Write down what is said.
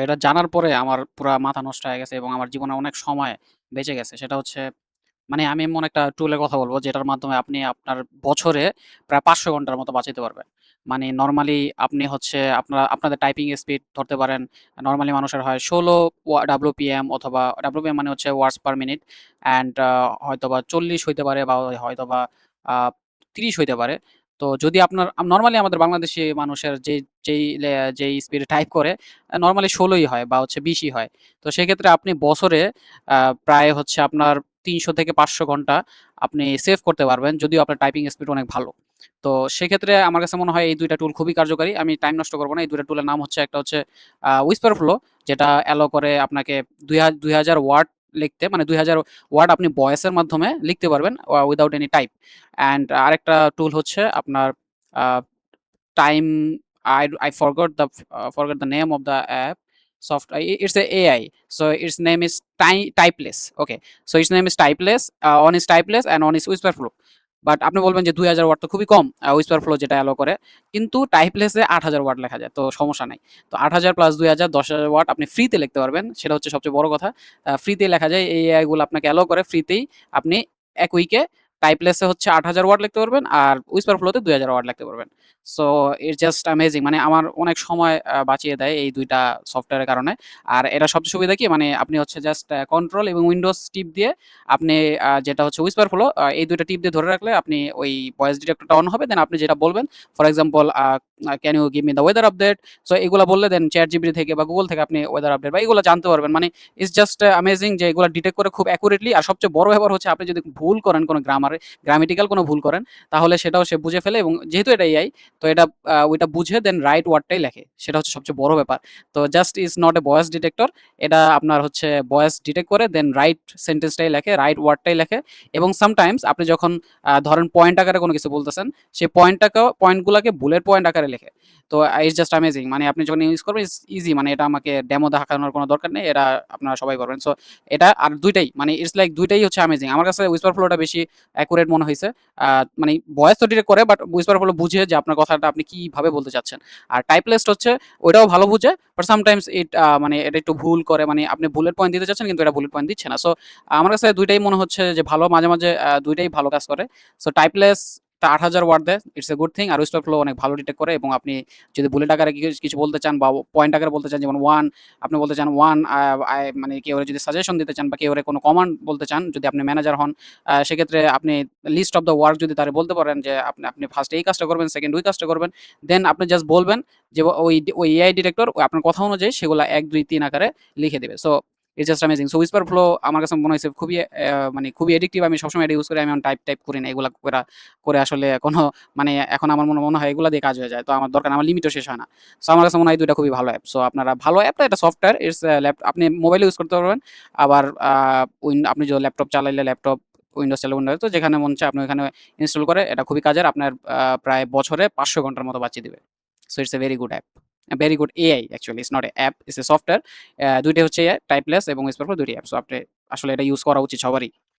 এটা জানার পরে আমার পুরা মাথা নষ্ট হয়ে গেছে এবং আমার জীবনে অনেক সময় বেঁচে গেছে। সেটা হচ্ছে মানে আমি এমন একটা টুলের কথা বলব যেটার মাধ্যমে আপনি আপনার বছরে প্রায় ৫০০ ঘন্টার মতো বাঁচাতে পারবেন। মানে নরমালি আপনি হচ্ছে আপনাদের টাইপিং স্পিড ধরতে পারেন। নরমালি মানুষের হয় ১৬ WPM অথবা WPM মানে হচ্ছে ওয়ার্ডস পার মিনিট অ্যান্ড হয়তোবা ৪০ হইতে পারে বা হয়তোবা আ ৩০ হইতে পারে। তো যদি আপনার নরমালি আমাদের বাংলাদেশী মানুষের যেই স্পিডে টাইপ করে নরমালি ১৬ই হয় বা হচ্ছে ২০ই হয়। তো সেক্ষেত্রে আপনি বছরে প্রায় হচ্ছে আপনার ৩০০ থেকে ৫০০ ঘন্টা আপনি সেভ করতে পারবেন যদিও আপনার টাইপিং স্পিড অনেক ভালো। তো সেক্ষেত্রে আমার কাছে মনে হয় এই ২ টা টুল খুবই কার্যকারী। আমি টাইম নষ্ট করব না। এই ২ টা টুলের নাম হচ্ছে একটা হচ্ছে Whisper Flow যেটা অ্যালাও করে আপনাকে ২০০০ ওয়ার্ড লিখতে মানে ২০০০ ওয়ার্ড আপনি ভয়েসের মাধ্যমে লিখতে পারবেন উইথআউট এনি টাইপ। অ্যান্ড আরেকটা টুল হচ্ছে আপনার আ time I forgot the name of the app. It's a AI. So its name is Typeless. Okay. So its name is Typeless. On is Typeless and on is Whisper Flow. But আপনি বলবেন যে ২০০০ watt তো খুবই কম Whisper Flow যেটা allow করে। কিন্তু Typeless এ ৮০০০ watt লেখা যায়। তো সমস্যা নাই। তো ৮০০০ প্লাস ২০০০ ১০,০০০ ওয়াট আপনি ফ্রিতে লিখতে পারবেন। সেটা হচ্ছে সবচেয়ে বড় কথা। ফ্রিতেই লেখা যায়। এই এআই গুলো আপনাকে অ্যালাও করে ফ্রিতেই আপনি ১ উইকে Typeless এ হচ্ছে ৮০০০ ওয়াট লিখতে পারবেন আর Whisper Flow তে ২০০০ ওয়াট লিখতে পারবেন। সো ইটস জাস্ট অ্যামেজিং মানে আমার অনেক সময় বাঁচিয়ে দেয় এই ২ টা সফটওয়্যারের কারণে। আর এটার সবচেয়ে সুবিধা কি মানে আপনি হচ্ছে জাস্ট কন্ট্রোল এবং উইন্ডোজ টিপ দিয়ে আপনি যেটা হচ্ছে Whisper Flow এই ২ টা টিপ দিয়ে ধরে রাখলে আপনি ওই ভয়েস ডিটেক্টরটা অন হবে। দেন আপনি যেটা বলবেন for example can you give me the weather update? So এগুলা বললে দেন ChatGPT থেকে বা Google থেকে আপনি ওয়েদার আপডেট বা এগুলা জানতে পারবেন। মানে ইটস জাস্ট অ্যামেজিং যে এগুলা ডিটেক্ট করে খুব অ্যাকুরেটলি আর সবচেয়ে বড় ব্যাপার হচ্ছে আপনি যদি ভুল করেন কোনো গ্রামেটিক্যাল কোনো ভুল করেন তাহলে সেটাও সে বুঝে ফেলে এবং যেহেতু এটা এআই তো এটা ওইটা বুঝে দেন রাইট ওয়ার্ডটাই লেখে। সেটা হচ্ছে সবচেয়ে বড় ব্যাপার। তো just is not a voice detector. এটা আপনার হচ্ছে ভয়েস ডিটেক্ট করে দেন রাইট সেন্টেন্সটাই লেখে, রাইট ওয়ার্ডটাই লেখে এবং সামটাইমস আপনি যখন ধরেন পয়েন্ট আকারে কোনো কিছু বলতেছেন, সেই পয়েন্টগুলাকে বুলেট পয়েন্ট আকারে লেখে। তো ইটস জাস্ট অ্যামেজিং। মানে আপনি যখন ইউজ করবেন ইটস ইজি মানে এটা আমাকে ডেমো দেখানোর কোনো দরকার নেই। এটা আপনারা সবাই পারবেন। সো এটা আর ২ টাই মানে ইটস লাইক ২ টাই হচ্ছে অ্যামেজিং। আমার কাছে Whisper Flow টা বেশি অ্যাকুরেট মনে হইছে। মানে ভয়েস তো ডিটেক্ট করে বাট Whisper Flow বুঝে যে আপনার কথাটা আপনি কিভাবে বলতে চাচ্ছেন। আর টাইপলেস হচ্ছে ওইটাও ভালো বুঝে বাট সামটাইমস মানে এটা একটু ভুল করে মানে আপনি বুলেট পয়েন্ট দিতে চাচ্ছেন কিন্তু এটা বুলেট পয়েন্ট দিচ্ছে না। সো আমার কাছে ২ টাই মনে হচ্ছে যে ভালো মাঝে মাঝে ২ টাই ভালো কাজ করে। সো টাইপলেস টা ৮০০০ ওয়ার্ড দেয়। It's a good thing. আর Whisper Flow অনেক ভালো ডিটেক্ট করে এবং আপনি যদি বুলেট আকারে কিছু বলতে চান বা পয়েন্ট আকারে বলতে চান যেমন ১ আপনি বলতে চান ১ মানে কেউ যদি সাজেশন দিতে চান বা কেউ কোনো কমান্ড বলতে চান যদি আপনি ম্যানেজার হন সেক্ষেত্রে আপনি লিস্ট অফ দ্য ওয়ার্ক যদি তারে বলতে পারেন যে আপনি ফার্স্ট এই কাজটা করবেন, সেকেন্ড ওই কাজটা করবেন। দেন আপনি জাস্ট বলবেন যে ওই এআই ডিটেক্টর আপনার কথা অনুযায়ী সেগুলা ১, ২, ৩ আকারে লিখে দিবে। So it's just amazing. So Whisper Flow আমার কাছে মনে হইছে খুবই মানে খুবই অ্যাডিক্টিভ। আমি সবসময় এটা ইউজ করি। আমি এখন টাইপ করি না। এগুলা করে আসলে কোনো মানে এখন আমার মনে হয় এগুলা দিয়ে কাজ হয়ে যায়। তো আমার দরকার আমার লিমিটও শেষ হয় না। সো আমার কাছে মনে হয় এই ২ টা খুবই ভালো অ্যাপ। সো আপনারা ভালো অ্যাপ না এটা সফটওয়্যার ইটস আপনি মোবাইলে ইউজ করতে পারবেন। আবার আপনি যদি ল্যাপটপ চালাইলে ল্যাপটপ, উইন্ডোজ চালালে উইন্ডোজ তো যেখানে মন চায় আপনি ওখানে ইনস্টল করে এটা খুবই কাজের। আপনার প্রায় বছরে ৫০০ ঘন্টার মতো বাঁচিয়ে দিবে। So it's a very good app. Very good AI actually it's not a app, it's a software. ২ টাই হচ্ছে এআই, টাইপলেস এবং Whisper Flow ২ টি অ্যাপ। সো আপনি আসলে এটা ইউজ করা উচিত সবারই।